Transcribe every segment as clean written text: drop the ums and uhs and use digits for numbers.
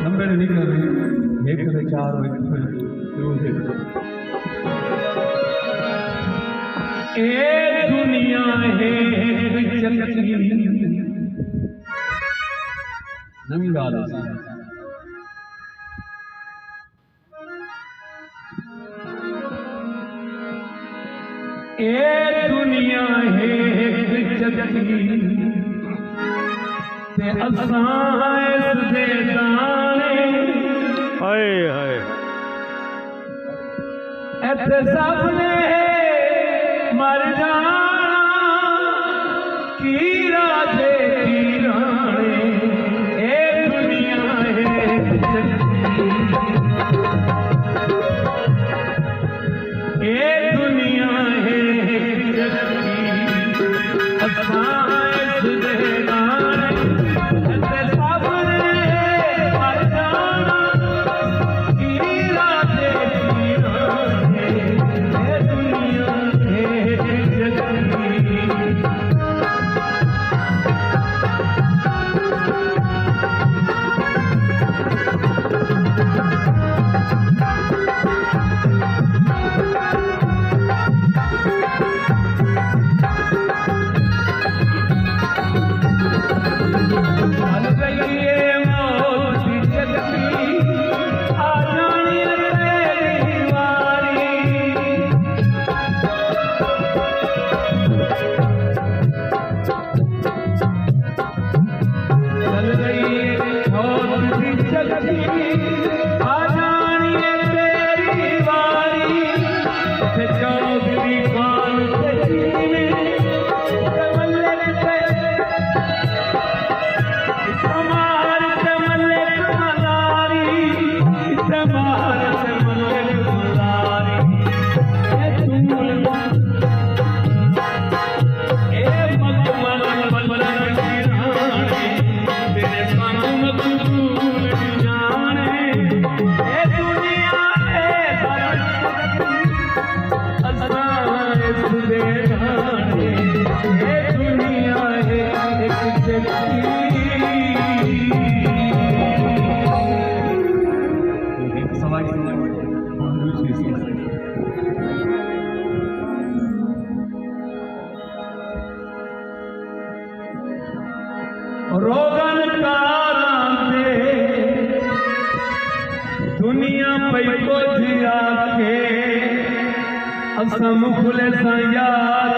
लंबे नहीं कर रहे एक करे चार हो ए दुनिया है नवी गाल ए दुनिया है ते असां इस दे दाने हाय हाय इत्थे सब ने मर जाना की राजे की राणे ए दुनिया है ए दुनिया है असां इस दे दाने इत्थे सब ने मर जाना की राजे की राणे ए दुनिया रोगन कारांते दुनिया पे को जिया के असम खुले यार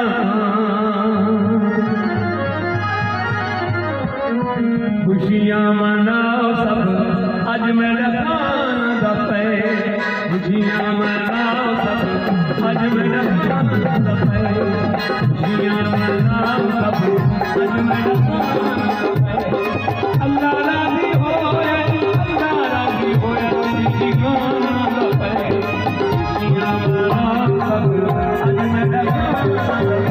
खुशियां मनाओ सब अज मेरा खान दा पे खुशियां मनाओ सब अज मेरा खान दा पे खुशियां मनाओ सब अज मेरा खान अल्लाह राजी होए अल्लाह राजी होए तेरी गाना दा पे खुशियां मनाओ सब अज मेरा खान दा पे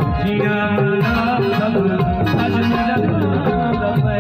खुशियां मनाओ सब अज मेरा खान दा पे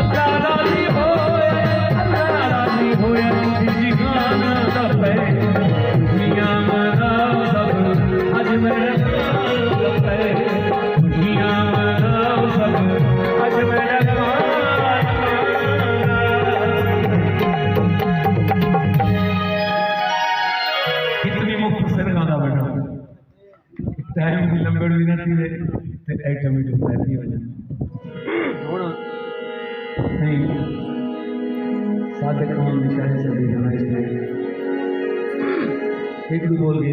अल्लाह राजी होए तेरी गाना दा पे खुशियां मनाओ सब अज मेरा खान दा पे टाइम की लंबड़ भी नहीं थी ऐटमी जो पैदी वजह नहीं सादिक कौम निशानी से भी फरमाइश है। एक दो बोल गए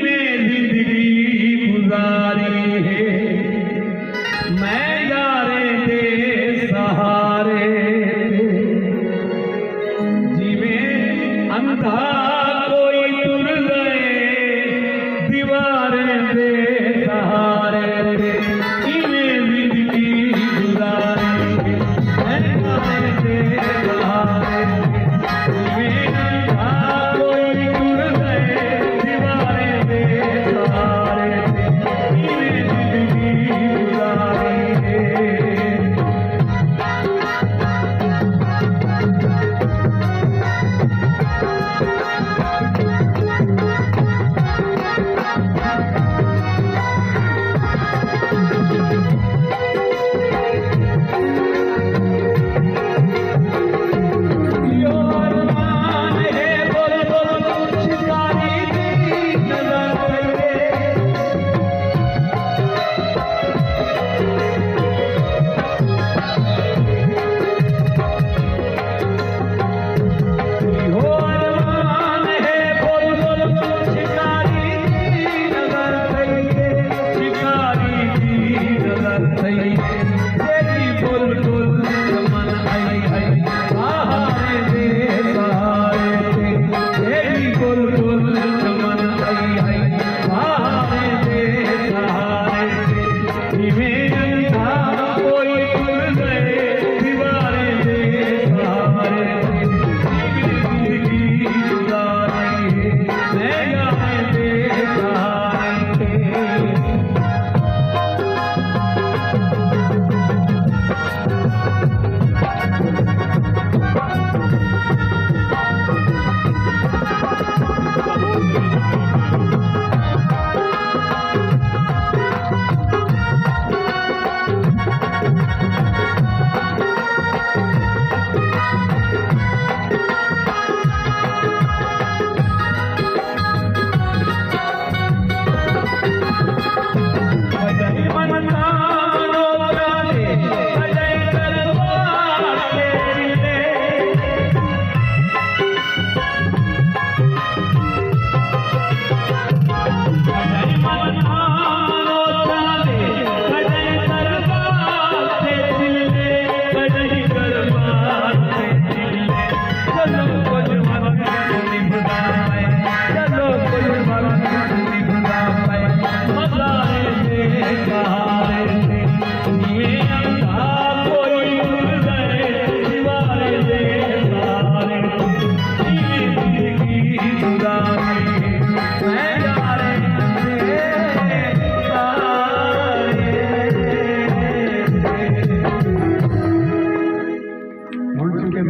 में जिंदगी गुजारी है मैं यारे दे सहारे जिमें अंधा कोई तुर गए दीवारें दे सहारे इमें जिंदगी गुजारी है मैं यारे दे सहारे जिमें अंधा कोई तुर गए दीवारें दे सहारे इमें जिंदगी गुजारी है।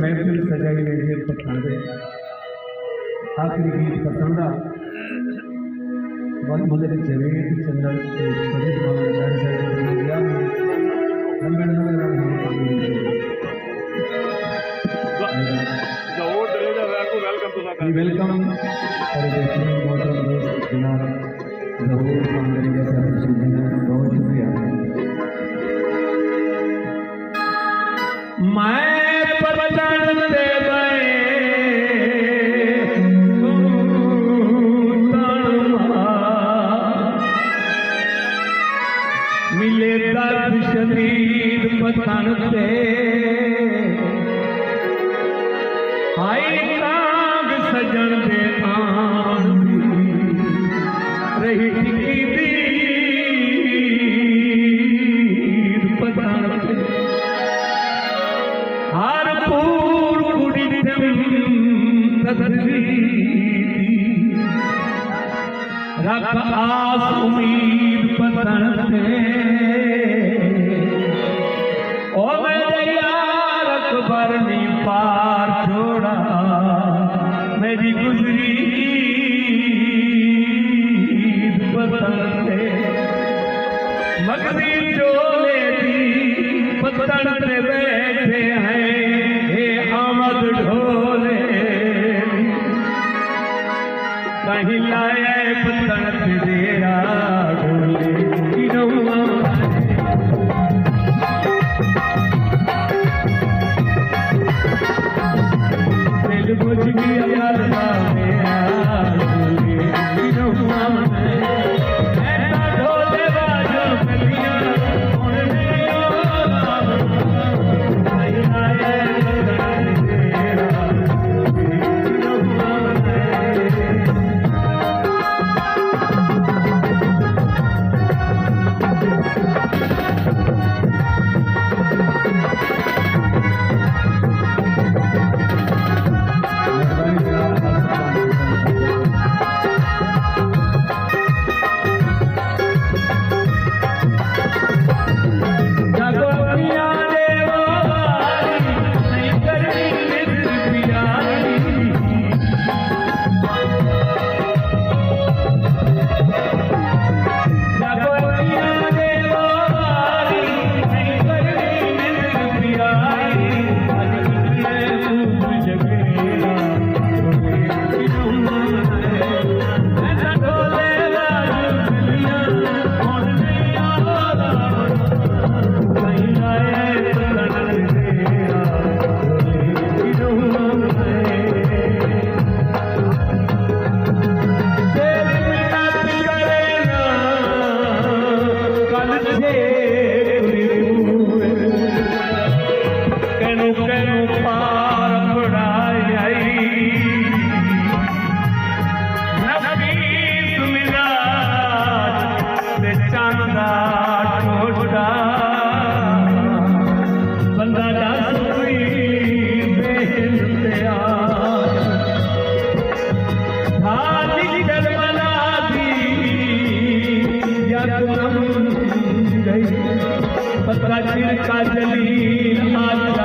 महफिल सजाई गई पसंद आखिरी गीत पसंद मुझे जवेद चंदन वेलकम बहुत शुक्रिया। मैं पतन दे मिले दर्द शदीद पतन दे हाय तांग सजन दे आन रही टिकी दीद पतन दे हर पूर कुड़ी रख आस उम्मीद पतन दे ओ मेरे यार अकबर ने पार छोड़ा मेरी गुजरी ईद पतन दे मगदी चोले दी पतन दे बैठे हैं हे आमद ढोले कहीं लाए पतन तेरा ढोले का छिड़का जलील आज